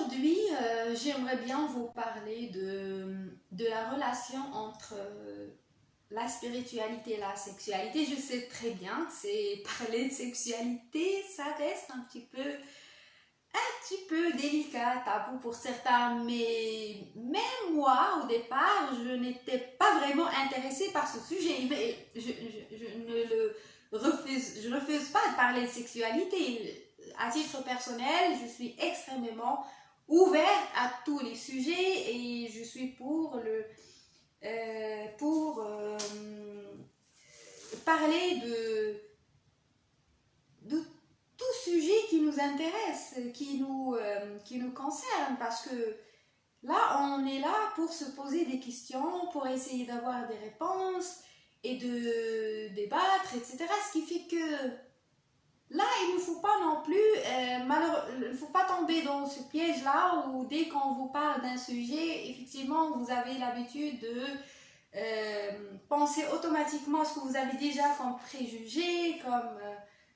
Aujourd'hui, j'aimerais bien vous parler de la relation entre la spiritualité et la sexualité. Je sais très bien que c'est parler de sexualité, ça reste un petit peu délicat, tabou pour certains, mais même moi, au départ, je n'étais pas vraiment intéressée par ce sujet. Mais je ne le refuse pas de parler de sexualité. À titre personnel, je suis extrêmement ouverte à tous les sujets et je suis pour parler de tout sujet qui nous intéresse, qui nous concerne, parce que là, on est là pour se poser des questions, pour essayer d'avoir des réponses et de débattre, etc. Ce qui fait que là, il ne faut pas non plus, il ne faut pas tomber dans ce piège-là où dès qu'on vous parle d'un sujet, effectivement, vous avez l'habitude de penser automatiquement à ce que vous avez déjà comme préjugé, comme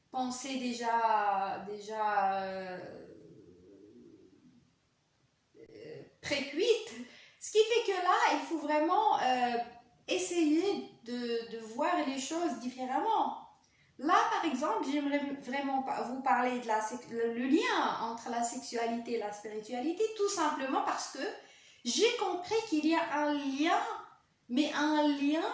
pensée déjà précuite. Ce qui fait que là, il faut vraiment essayer de voir les choses différemment. Là, par exemple, j'aimerais vraiment vous parler de le lien entre la sexualité et la spiritualité, tout simplement parce que j'ai compris qu'il y a un lien, mais un lien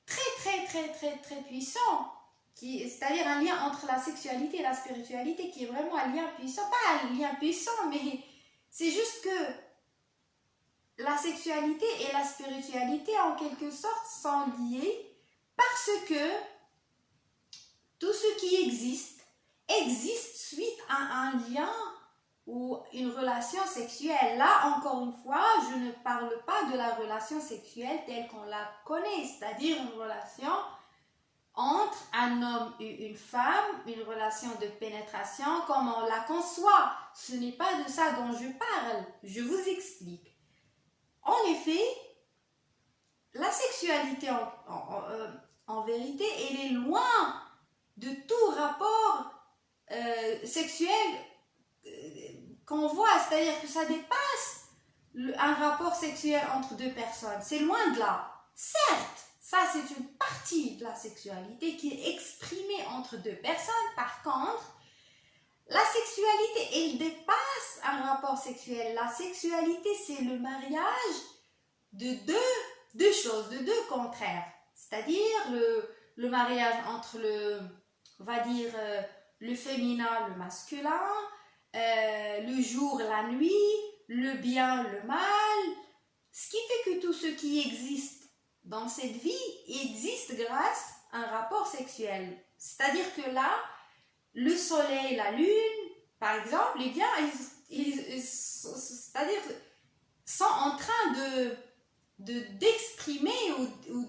très puissant, c'est-à-dire un lien entre la sexualité et la spiritualité qui est vraiment un lien puissant, pas un lien puissant, mais c'est juste que la sexualité et la spiritualité en quelque sorte sont liées parce que tout ce qui existe suite à un lien ou une relation sexuelle. Là, encore une fois, je ne parle pas de la relation sexuelle telle qu'on la connaît, c'est-à-dire une relation entre un homme et une femme, une relation de pénétration comme on la conçoit. Ce n'est pas de ça dont je parle. Je vous explique. En effet, la sexualité en vérité, elle est loin de tout rapport sexuel qu'on voit, c'est-à-dire que ça dépasse un rapport sexuel entre deux personnes. C'est loin de là. Certes, ça c'est une partie de la sexualité qui est exprimée entre deux personnes. Par contre, la sexualité, elle dépasse un rapport sexuel. La sexualité, c'est le mariage de deux choses, de deux contraires. C'est-à-dire le mariage entre on va dire, le féminin, le masculin, le jour, la nuit, le bien, le mal. Ce qui fait que tout ce qui existe dans cette vie existe grâce à un rapport sexuel. C'est-à-dire que là, le soleil, la lune, par exemple, eh bien, c'est-à-dire sont en train d'exprimer ou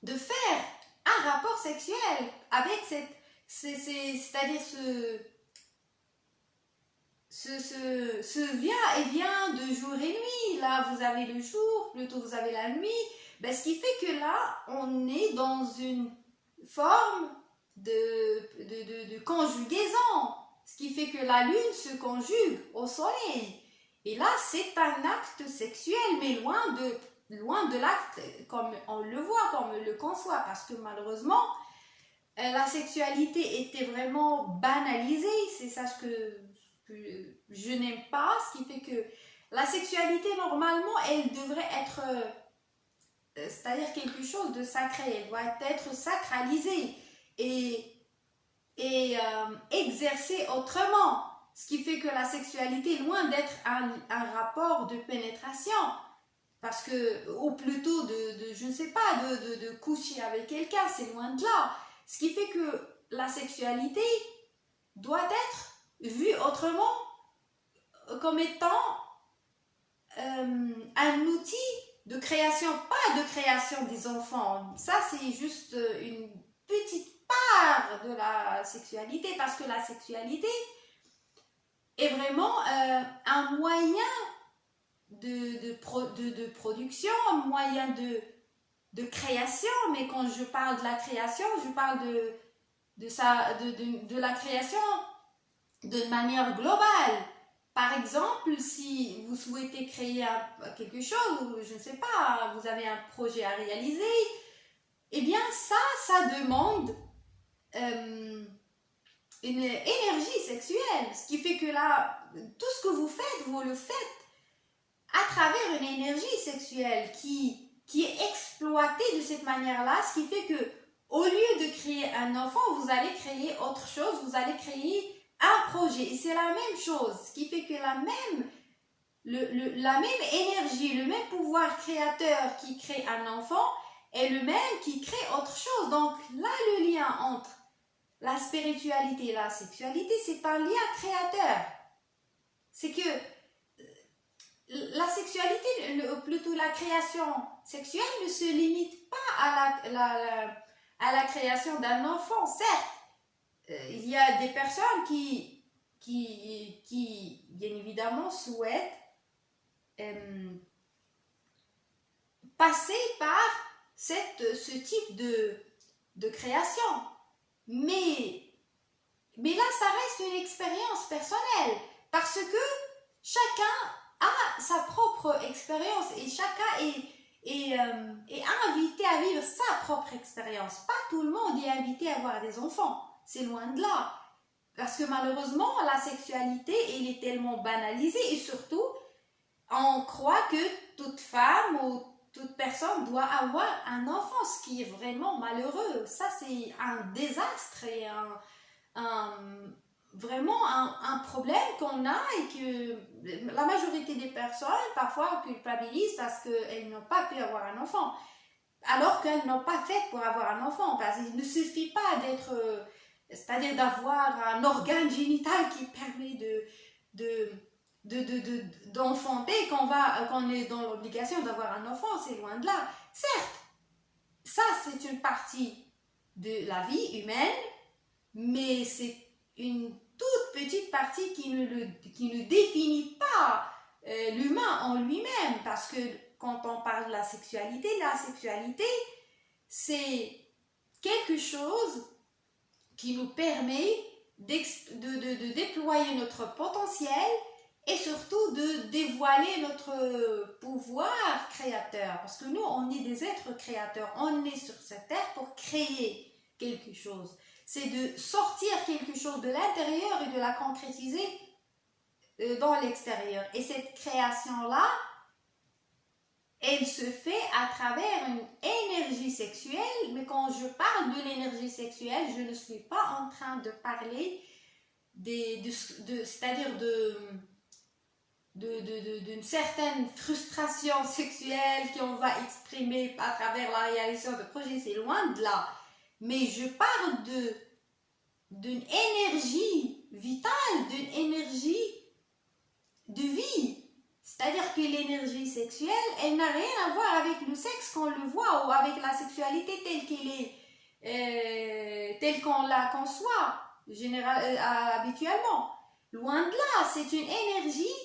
de faire un rapport sexuel avec c'est-à-dire ce vient de jour et nuit. Là, vous avez le jour, plutôt vous avez la nuit. Ben, ce qui fait que là, on est dans une forme de conjugaison. Ce qui fait que la lune se conjugue au soleil. Et là, c'est un acte sexuel, mais loin de l'acte comme on le voit, comme on le conçoit. Parce que malheureusement, la sexualité était vraiment banalisée. C'est ça que je n'aime pas. Ce qui fait que la sexualité, normalement, elle devrait être... c'est-à-dire quelque chose de sacré. Elle doit être sacralisée et exercée autrement. Ce qui fait que la sexualité est loin d'être un rapport de pénétration. Parce que, ou plutôt je ne sais pas, de coucher avec quelqu'un, c'est loin de là. Ce qui fait que la sexualité doit être vue autrement comme étant un outil de création, pas de création des enfants. Ça, c'est juste une petite part de la sexualité, parce que la sexualité est vraiment un moyen de production, un moyen de création. Mais quand je parle de la création, je parle de la création de manière globale. Par exemple, si vous souhaitez créer quelque chose, ou je ne sais pas, vous avez un projet à réaliser, eh bien ça demande une énergie sexuelle. Ce qui fait que là, tout ce que vous faites, vous le faites à travers une énergie sexuelle qui est exploitée de cette manière-là, ce qui fait que au lieu de créer un enfant, vous allez créer autre chose, vous allez créer un projet. Et c'est la même chose, ce qui fait que la même énergie, le même pouvoir créateur qui crée un enfant est le même qui crée autre chose. Donc là, le lien entre la spiritualité et la sexualité, c'est un lien créateur. C'est que la sexualité, plutôt la création sexuelle, ne se limite pas à la création d'un enfant. Certes, il y a des personnes qui bien évidemment, souhaitent passer par ce type de création. Mais là, ça reste une expérience personnelle parce que chacun a sa propre expérience et chacun est invité à vivre sa propre expérience. Pas tout le monde est invité à avoir des enfants, c'est loin de là. Parce que malheureusement, la sexualité, elle est tellement banalisée et surtout, on croit que toute femme ou toute personne doit avoir un enfant, ce qui est vraiment malheureux. Ça, c'est un désastre et vraiment un problème qu'on a et que la majorité des personnes parfois culpabilisent parce qu'elles n'ont pas pu avoir un enfant. Alors qu'elles n'ont pas fait pour avoir un enfant. Parce qu'il ne suffit pas d'être... c'est-à-dire d'avoir un organe génital qui permet d'enfanter qu'on est dans l'obligation d'avoir un enfant, c'est loin de là. Certes, ça c'est une partie de la vie humaine, mais c'est une toute petite partie qui ne définit pas l'humain en lui-même, parce que quand on parle de la sexualité, c'est quelque chose qui nous permet de déployer notre potentiel et surtout de dévoiler notre pouvoir créateur. Parce que nous, on est des êtres créateurs. On est sur cette terre pour créer quelque chose. C'est de sortir quelque chose de l'intérieur et de la concrétiser dans l'extérieur. Et cette création-là, elle se fait à travers une énergie sexuelle, mais quand je parle de l'énergie sexuelle, je ne suis pas en train de parler c'est-à-dire d'une certaine frustration sexuelle qu'on va exprimer à travers la réalisation de projets, c'est loin de là. Mais je parle d'une énergie vitale, d'une énergie de vie. C'est-à-dire que l'énergie sexuelle, elle n'a rien à voir avec le sexe qu'on le voit ou avec la sexualité telle qu'elle est, telle qu'on la conçoit habituellement. Loin de là, c'est une énergie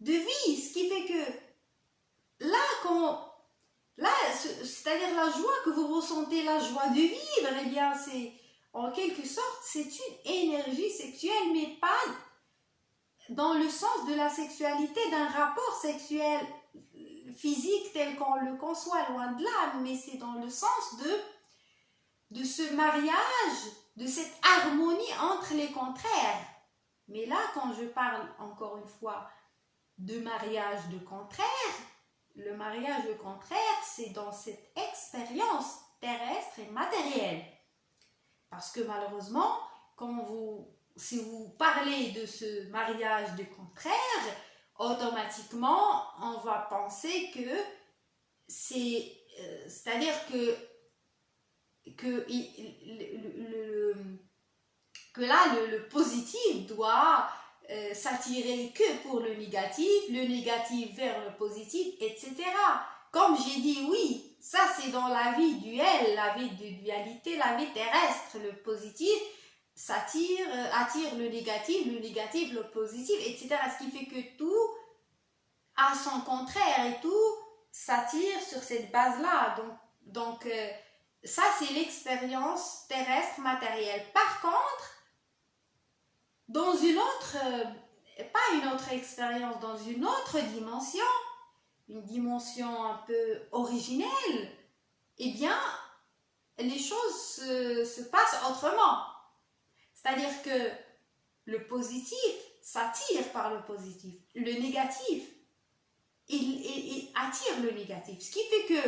de vie, ce qui fait que c'est-à-dire la joie que vous ressentez, la joie de vivre, eh bien, c'est en quelque sorte, c'est une énergie sexuelle, mais pas dans le sens de la sexualité, d'un rapport sexuel physique tel qu'on le conçoit, loin de là, mais c'est dans le sens de ce mariage, de cette harmonie entre les contraires. Mais là, quand je parle encore une fois de mariage de contraire, le mariage de contraire, c'est dans cette expérience terrestre et matérielle. Parce que malheureusement, si vous parlez de ce mariage de contraire, automatiquement, on va penser que c'est-à-dire que là, le positif doit s'attirer que pour le négatif vers le positif, etc. Comme j'ai dit, oui, ça c'est dans la vie duelle, la vie de dualité, la vie terrestre. Le positif attire le négatif le positif, etc. Ce qui fait que tout a son contraire et tout s'attire sur cette base-là. Donc ça c'est l'expérience terrestre matérielle. Par contre, dans une autre, pas une autre expérience, dans une autre dimension, une dimension un peu originelle, eh bien, les choses se passent autrement. C'est-à-dire que le positif s'attire par le positif. Le négatif, il attire le négatif. Ce qui fait que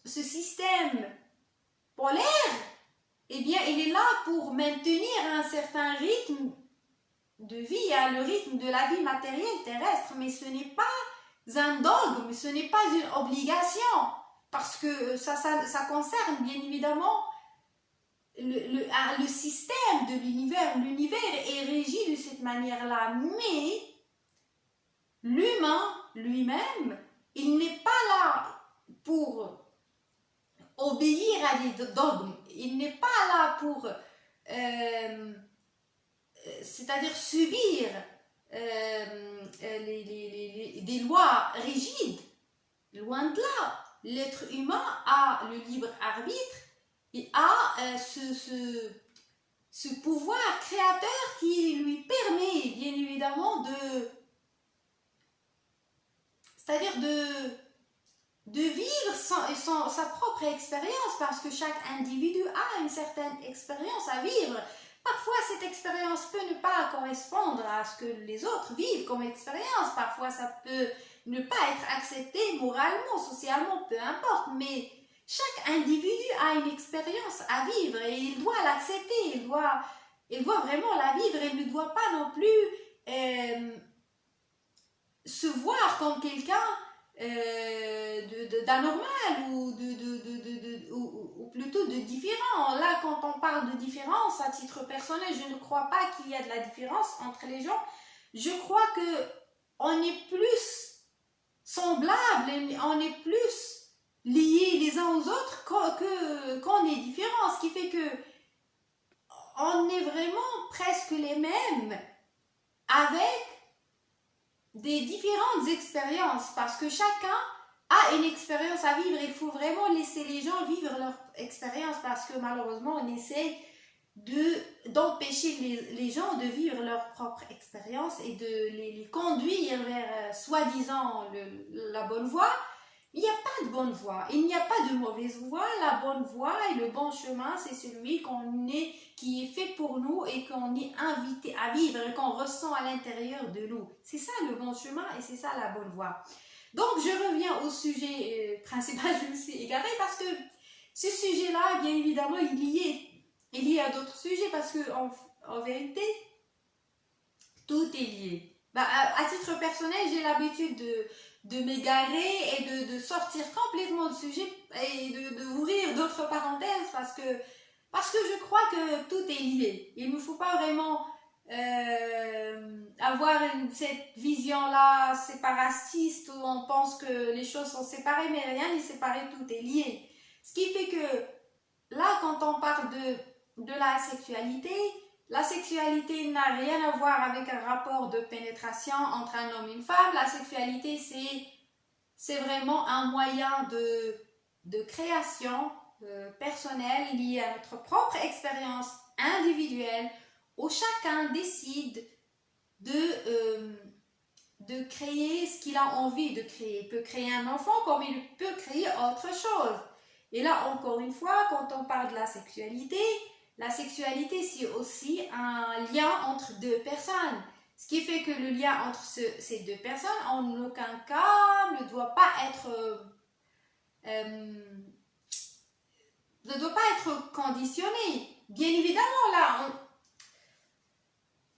ce système polaire, eh bien, il est là pour maintenir un certain rythme de vie, hein, le rythme de la vie matérielle terrestre, mais ce n'est pas un dogme, ce n'est pas une obligation, parce que ça concerne bien évidemment le système de l'univers. L'univers est régi de cette manière-là, mais l'humain lui-même, il n'est pas là pour obéir à des dogmes, il n'est pas là pour c'est-à-dire subir des lois rigides. Loin de là, l'être humain a le libre arbitre et a ce pouvoir créateur qui lui permet bien évidemment c'est-à-dire de vivre sa propre expérience, parce que chaque individu a une certaine expérience à vivre. Parfois, cette expérience peut ne pas correspondre à ce que les autres vivent comme expérience. Parfois, ça peut ne pas être accepté moralement, socialement, peu importe. Mais chaque individu a une expérience à vivre et il doit l'accepter. Il doit vraiment la vivre. Il ne doit pas non plus se voir comme quelqu'un d'anormal ou plutôt de différent. Là, quand on parle de différence, à titre personnel, je ne crois pas qu'il y a de la différence entre les gens. Je crois que on est plus semblables, on est plus liés les uns aux autres qu'on est différents, ce qui fait que on est vraiment presque les mêmes avec des différentes expériences, parce que chacun a une expérience à vivre. Il faut vraiment laisser les gens vivre leur expérience, parce que malheureusement on essaie d'empêcher les gens de vivre leur propre expérience et de les conduire vers soi-disant la bonne voie. Il n'y a pas de bonne voie, il n'y a pas de mauvaise voie. La bonne voie et le bon chemin, c'est celui qui est fait pour nous et qu'on est invité à vivre et qu'on ressent à l'intérieur de nous. C'est ça le bon chemin et c'est ça la bonne voie. Donc je reviens au sujet principal, je me suis égarée parce que ce sujet-là, bien évidemment, il est lié à d'autres sujets, parce que en vérité, tout est lié. À titre personnel, j'ai l'habitude de m'égarer et de sortir complètement du sujet et d'ouvrir d'autres parenthèses, parce que je crois que tout est lié. Il ne faut pas vraiment avoir cette vision-là séparatiste où on pense que les choses sont séparées, mais rien n'est séparé, tout est lié. Ce qui fait que là, quand on parle de la sexualité n'a rien à voir avec un rapport de pénétration entre un homme et une femme. La sexualité, c'est vraiment un moyen de création personnelle lié à notre propre expérience individuelle, où chacun décide de créer ce qu'il a envie de créer. Il peut créer un enfant comme il peut créer autre chose. Et là, encore une fois, quand on parle de la sexualité, c'est aussi un lien entre deux personnes. Ce qui fait que le lien entre ces deux personnes, en aucun cas, ne doit pas être conditionné. Bien évidemment, là,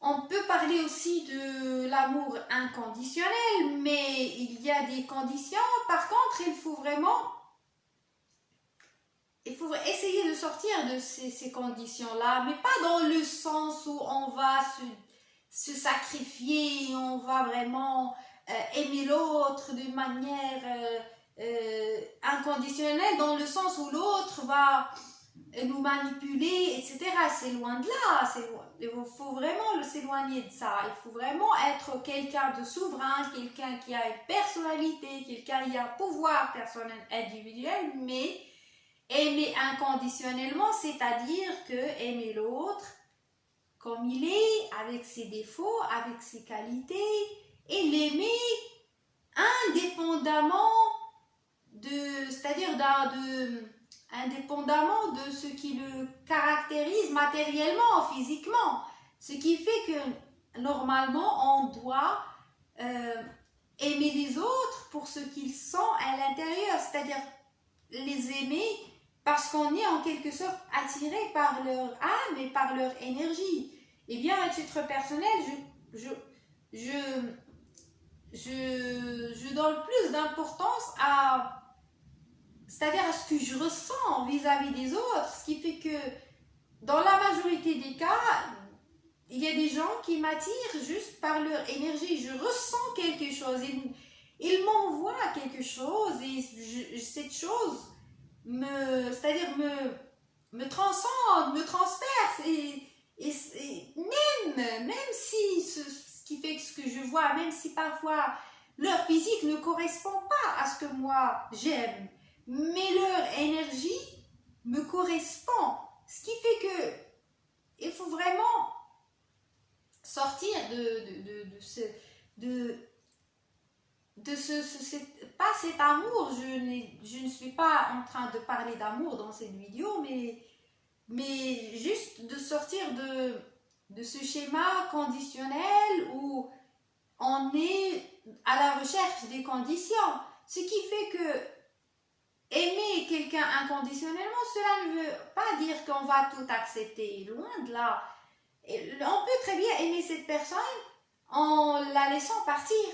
on peut parler aussi de l'amour inconditionnel, mais il y a des conditions. Par contre, il faut essayer de sortir de ces conditions-là, mais pas dans le sens où on va se sacrifier, on va vraiment aimer l'autre de manière inconditionnelle, dans le sens où l'autre va nous manipuler, etc. C'est loin de là. Il faut vraiment s'éloigner de ça. Il faut vraiment être quelqu'un de souverain, quelqu'un qui a une personnalité, quelqu'un qui a un pouvoir personnel individuel, mais aimer inconditionnellement, c'est-à-dire que aimer l'autre comme il est, avec ses défauts, avec ses qualités, et l'aimer indépendamment indépendamment de ce qui le caractérise matériellement, physiquement. Ce qui fait que normalement on doit aimer les autres pour ce qu'ils sont à l'intérieur, c'est-à-dire les aimer parce qu'on est en quelque sorte attiré par leur âme et par leur énergie. Et bien, à titre personnel, je donne plus d'importance c'est-à-dire à ce que je ressens vis-à-vis des autres, ce qui fait que dans la majorité des cas, il y a des gens qui m'attirent juste par leur énergie. Je ressens quelque chose, ils m'envoient quelque chose et cette chose me transcende, me transperce et même si ce qui fait que ce que je vois, même si parfois leur physique ne correspond pas à ce que moi j'aime, mais leur énergie me correspond. Ce qui fait que il faut vraiment sortir pas cet amour. Je ne suis pas en train de parler d'amour dans cette vidéo, mais juste de sortir de ce schéma conditionnel où on est à la recherche des conditions. Ce qui fait que aimer quelqu'un inconditionnellement, cela ne veut pas dire qu'on va tout accepter, loin de là. On peut très bien aimer cette personne en la laissant partir,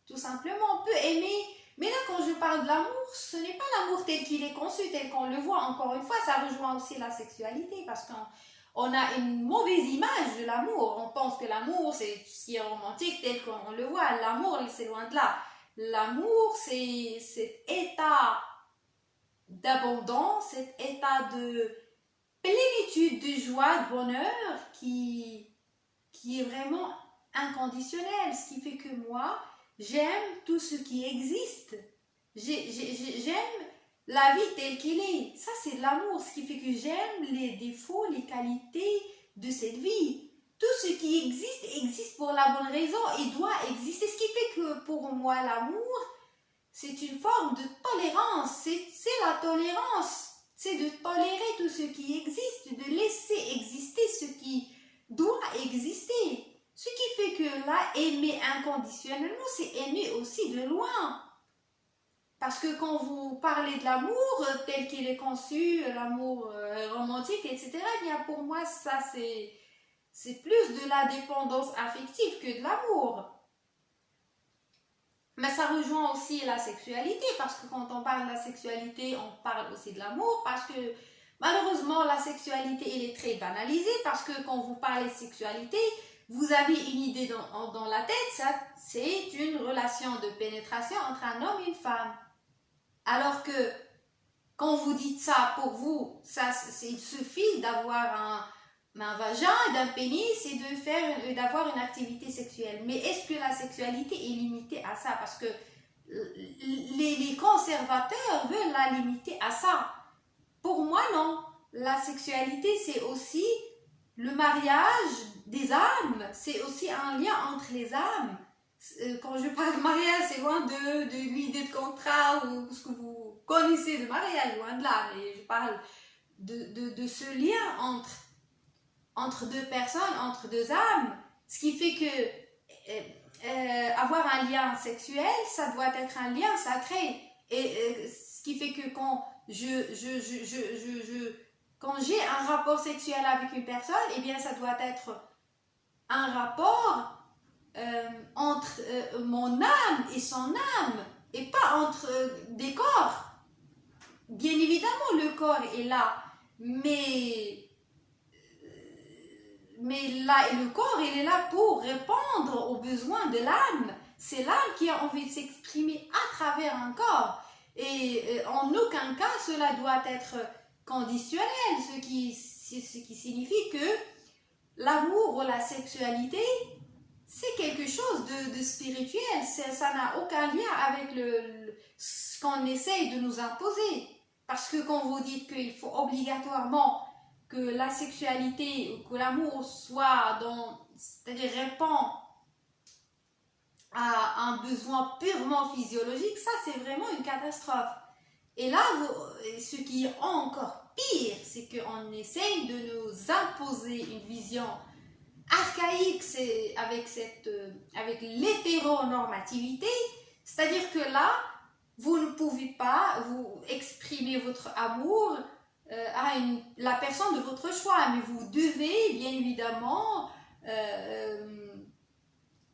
tout simplement. On peut aimer, mais là quand je parle de l'amour, ce n'est pas l'amour tel qu'il est conçu, tel qu'on le voit. Encore une fois, ça rejoint aussi la sexualité, parce qu'on a une mauvaise image de l'amour. On pense que l'amour, c'est ce qui est romantique tel qu'on le voit. L'amour, c'est loin de là. L'amour, c'est cet état d'abondance, cet état de plénitude, de joie, de bonheur qui est vraiment inconditionnel, ce qui fait que moi, j'aime tout ce qui existe. J'aime la vie telle qu'elle est. Ça, c'est de l'amour, ce qui fait que j'aime les défauts, les qualités de cette vie. Tout ce qui existe pour la bonne raison et doit exister. Ce qui fait que pour moi, l'amour, c'est une forme de tolérance. C'est la tolérance. C'est de tolérer tout ce qui existe, de laisser exister ce qui doit exister. Ce qui fait que là, aimer inconditionnellement, c'est aimer aussi de loin. Parce que quand vous parlez de l'amour tel qu'il est conçu, l'amour romantique, etc., eh bien pour moi, ça c'est plus de la dépendance affective que de l'amour. Mais ça rejoint aussi la sexualité, parce que quand on parle de la sexualité, on parle aussi de l'amour, parce que malheureusement, la sexualité, elle est très banalisée, parce que quand vous parlez de sexualité, vous avez une idée dans la tête, c'est une relation de pénétration entre un homme et une femme. Alors que quand vous dites ça, pour vous, il suffit d'avoir un vagin, d'un pénis et d'avoir une activité sexuelle. Mais est-ce que la sexualité est limitée à ça? Parce que les conservateurs veulent la limiter à ça. Pour moi, non. La sexualité, c'est aussi le mariage des âmes. C'est aussi un lien entre les âmes. Quand je parle de mariage, c'est loin de l'idée de contrat ou ce que vous connaissez de mariage, loin de là. Mais je parle de ce lien entre deux personnes, entre deux âmes, ce qui fait que avoir un lien sexuel, ça doit être un lien sacré. Et ce qui fait que quand quand j'ai un rapport sexuel avec une personne, eh bien ça doit être un rapport entre mon âme et son âme, et pas entre des corps. Bien évidemment, le corps est là, mais là, le corps, il est là pour répondre aux besoins de l'âme. C'est l'âme qui a envie de s'exprimer à travers un corps. Et en aucun cas, cela doit être conditionnel, ce qui signifie que l'amour ou la sexualité, c'est quelque chose de spirituel. Ça n'a aucun lien avec ce qu'on essaye de nous imposer. Parce que quand vous dites qu'il faut obligatoirement que la sexualité ou que l'amour soit c'est-à-dire répond à un besoin purement physiologique, ça c'est vraiment une catastrophe. Et là, ce qui est encore pire, c'est qu'on essaye de nous imposer une vision archaïque avec l'hétéronormativité, c'est-à-dire que là, vous ne pouvez pas vous exprimer votre amour à la personne de votre choix, mais vous devez bien évidemment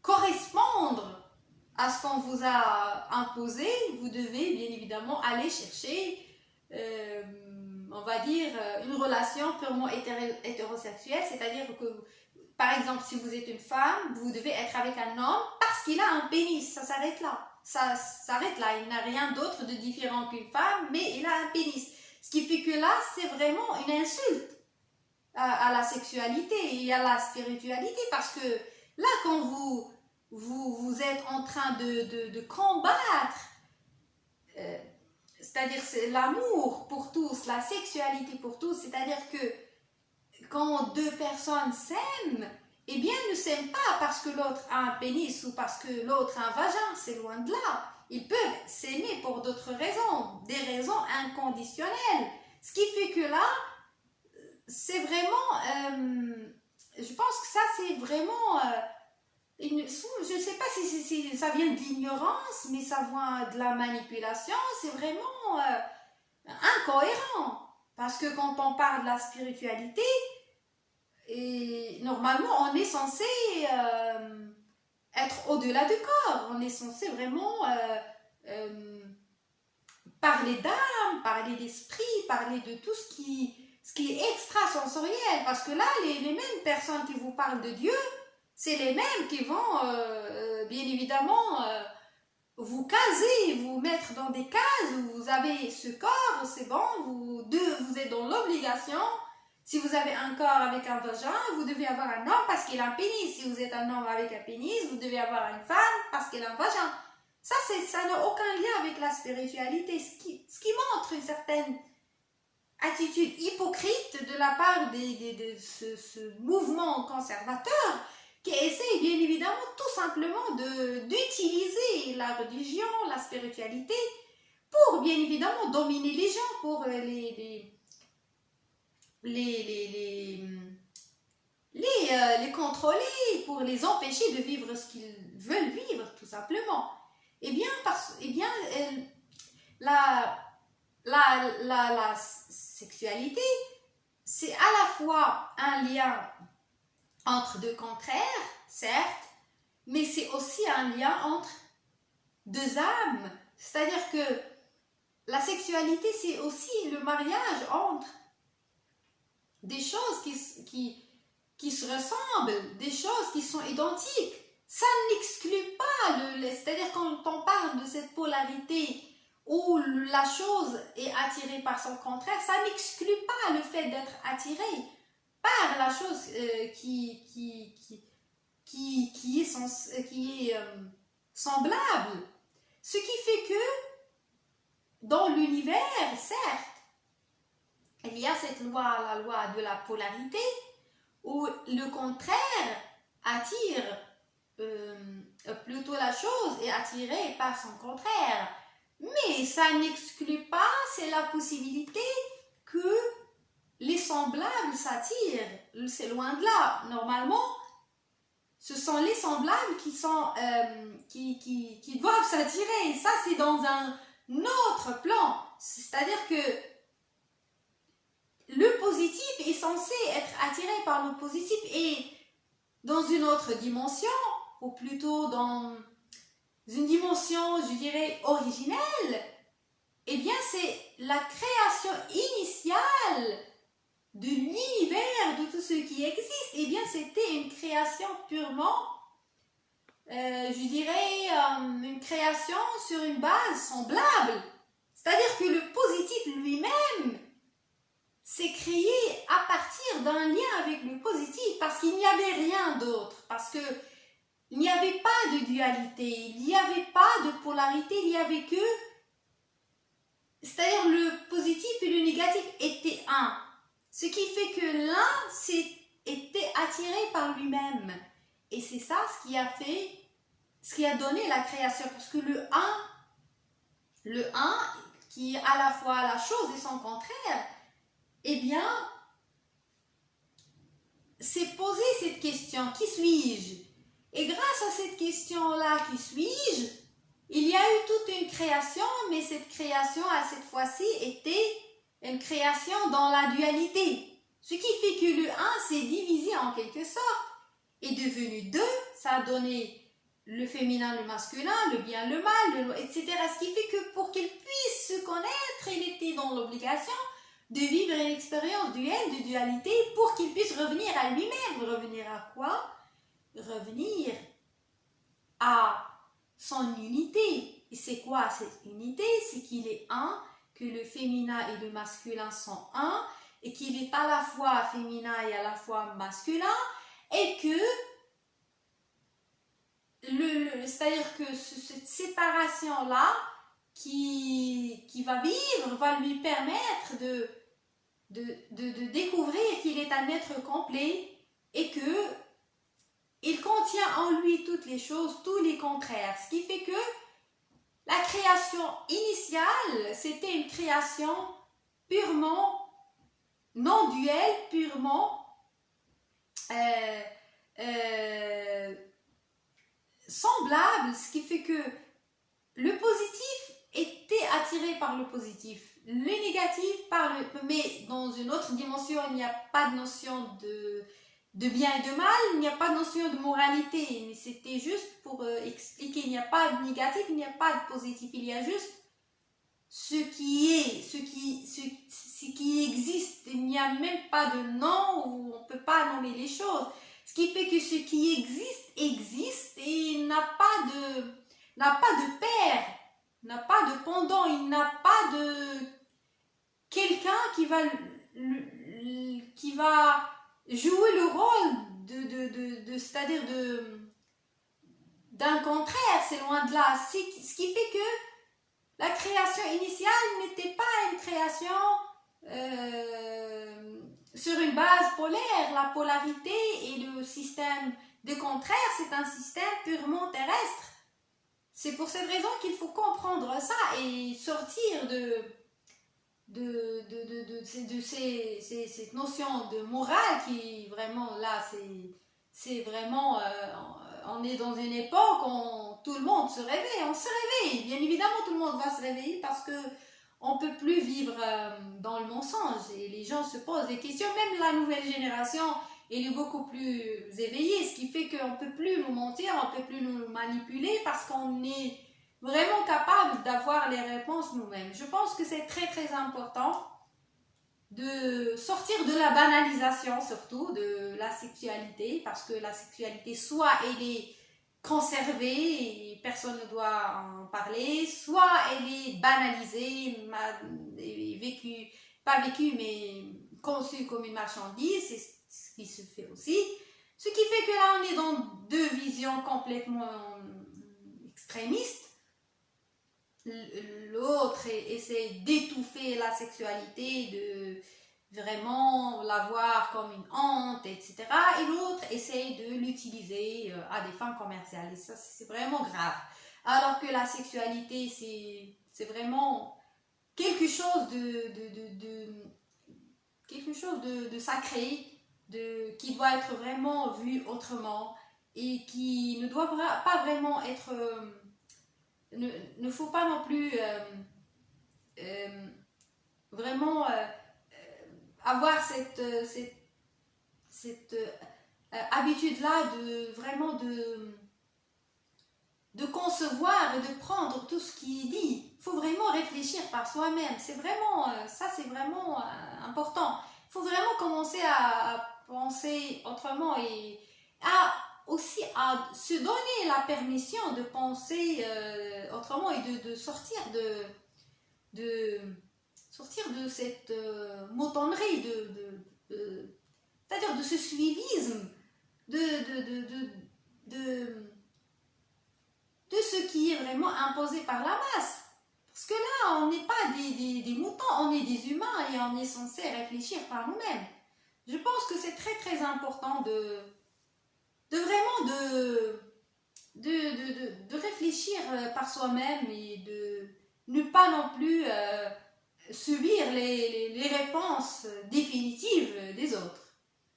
correspondre à ce qu'on vous a imposé. Vous devez bien évidemment aller chercher, on va dire, une relation purement hétérosexuelle, c'est-à-dire que, par exemple, si vous êtes une femme, vous devez être avec un homme parce qu'il a un pénis, ça s'arrête là. Ça s'arrête là, il n'a rien d'autre de différent qu'une femme, mais il a un pénis. Ce qui fait que là, c'est vraiment une insulte à la sexualité et à la spiritualité, parce que là, quand vous êtes en train de combattre, c'est-à-dire l'amour pour tous, la sexualité pour tous, c'est-à-dire que quand deux personnes s'aiment, eh bien, ne s'aiment pas parce que l'autre a un pénis ou parce que l'autre a un vagin, c'est loin de là. Ils peuvent s'aimer pour d'autres raisons, des raisons inconditionnelles. Ce qui fait que là, c'est vraiment, je pense que ça c'est vraiment, je ne sais pas si ça vient de l'ignorance, mais ça vient de la manipulation, c'est vraiment incohérent. Parce que quand on parle de la spiritualité, et normalement on est censé être au-delà du corps, on est censé vraiment parler d'âme, parler d'esprit, parler de tout ce qui est extrasensoriel, parce que là, les mêmes personnes qui vous parlent de Dieu, c'est les mêmes qui vont, bien évidemment, vous caser, vous mettre dans des cases où vous avez ce corps, c'est bon, vous êtes dans l'obligation. Si vous avez un corps avec un vagin, vous devez avoir un homme parce qu'il a un pénis. Si vous êtes un homme avec un pénis, vous devez avoir une femme parce qu'elle a un vagin. Ça n'a aucun lien avec la spiritualité, ce qui montre une certaine attitude hypocrite de la part de ce mouvement conservateur qui essaie bien évidemment tout simplement d'utiliser la religion, la spiritualité pour bien évidemment dominer les gens, pour les contrôler, pour les empêcher de vivre ce qu'ils veulent vivre tout simplement. Eh bien, la sexualité, c'est à la fois un lien entre deux contraires, certes, mais c'est aussi un lien entre deux âmes. C'est-à-dire que la sexualité, c'est aussi le mariage entre des choses qui se ressemblent, des choses qui sont identiques. Ça n'exclut pas, c'est-à-dire quand on parle de cette polarité où la chose est attirée par son contraire, ça n'exclut pas le fait d'être attiré par la chose qui est semblable. Ce qui fait que dans l'univers, certes, il y a cette loi, la loi de la polarité, où le contraire attire plutôt la chose est attirée par son contraire. Mais ça n'exclut pas, c'est la possibilité que les semblables s'attirent. C'est loin de là. Normalement, ce sont les semblables qui doivent s'attirer. Ça, c'est dans un autre plan. C'est-à-dire que le positif est censé être attiré par le positif et dans une autre dimension, ou plutôt dans une dimension, je dirais, originelle, eh bien, c'est la création initiale de l'univers, de tout ce qui existe. Eh bien, c'était une création purement, je dirais, une création sur une base semblable. C'est-à-dire que le positif lui-même s'est créé à partir d'un lien avec le positif, parce qu'il n'y avait rien d'autre, parce que il n'y avait pas de dualité, il n'y avait pas de polarité, il n'y avait que, c'est-à-dire le positif et le négatif étaient un. Ce qui fait que l'un s'est été attiré par lui-même. Et c'est ça ce qui a donné la création. Parce que le un, qui est à la fois la chose et son contraire, eh bien, s'est posé cette question, qui suis-je? Et grâce à cette question-là, qui suis-je? Il y a eu toute une création, mais cette création, à cette fois-ci, était une création dans la dualité. Ce qui fait que le un s'est divisé en quelque sorte, est devenu deux, ça a donné le féminin, le masculin, le bien, le mal, etc. Ce qui fait que pour qu'il puisse se connaître, il était dans l'obligation de vivre une expérience duelle, de dualité, pour qu'il puisse revenir à lui-même. Revenir à quoi? Revenir à son unité. Et c'est quoi cette unité? C'est qu'il est un, que le féminin et le masculin sont un, et qu'il est à la fois féminin et à la fois masculin, et que c'est-à-dire que cette séparation-là qui va vivre va lui permettre de découvrir qu'il est un être complet et que il contient en lui toutes les choses, tous les contraires. Ce qui fait que la création initiale, c'était une création purement non duelle, purement semblable, ce qui fait que le positif était attiré par le positif, le négatif par le... Mais dans une autre dimension, il n'y a pas de notion de bien et de mal, il n'y a pas de notion de moralité, mais c'était juste pour expliquer, il n'y a pas de négatif, il n'y a pas de positif, il y a juste ce qui est, ce qui existe, il n'y a même pas de nom où on ne peut pas nommer les choses. Ce qui fait que ce qui existe et n'a pas de père, n'a pas de pendant, il n'a pas de quelqu'un qui va jouer le rôle c'est-à-dire d'un contraire, c'est loin de là. Ce qui fait que la création initiale n'était pas une création sur une base polaire. La polarité et le système de contraire, c'est un système purement terrestre. C'est pour cette raison qu'il faut comprendre ça et sortir cette notion de morale qui vraiment là, c'est vraiment... on est dans une époque où tout le monde se réveille, on se réveille. Bien évidemment, tout le monde va se réveiller parce que on ne peut plus vivre dans le mensonge et les gens se posent des questions. Même la nouvelle génération, elle est beaucoup plus éveillée, ce qui fait qu'on ne peut plus nous mentir, on ne peut plus nous manipuler parce qu'on est vraiment capable d'avoir les réponses nous-mêmes. Je pense que c'est très très important de sortir de la banalisation surtout de la sexualité, parce que la sexualité, soit elle est conservée et personne ne doit en parler, soit elle est banalisée, vécue, pas vécue mais conçue comme une marchandise, c'est ce qui se fait aussi. Ce qui fait que là on est dans deux visions complètement extrémistes. L'autre essaie d'étouffer la sexualité, de vraiment la voir comme une honte, etc. Et l'autre essaie de l'utiliser à des fins commerciales. Et ça, c'est vraiment grave. Alors que la sexualité, c'est vraiment quelque chose de sacré, qui doit être vraiment vu autrement et qui ne doit pas vraiment être... ne faut pas non plus vraiment avoir cette habitude-là de vraiment de concevoir et de prendre tout ce qui est dit. Il faut vraiment réfléchir par soi-même. C'est vraiment, ça c'est vraiment important. Il faut vraiment commencer à penser autrement et aussi à se donner la permission de penser autrement et de sortir sortir de cette moutonnerie, c'est-à-dire de ce suivisme, de ce qui est vraiment imposé par la masse. Parce que là, on n'est pas des moutons, on est des humains et on est censé réfléchir par nous-mêmes. Je pense que c'est très très important de vraiment de réfléchir par soi-même et de ne pas non plus subir les réponses définitives des autres.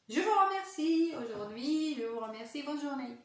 Je vous remercie aujourd'hui, je vous remercie, bonne journée.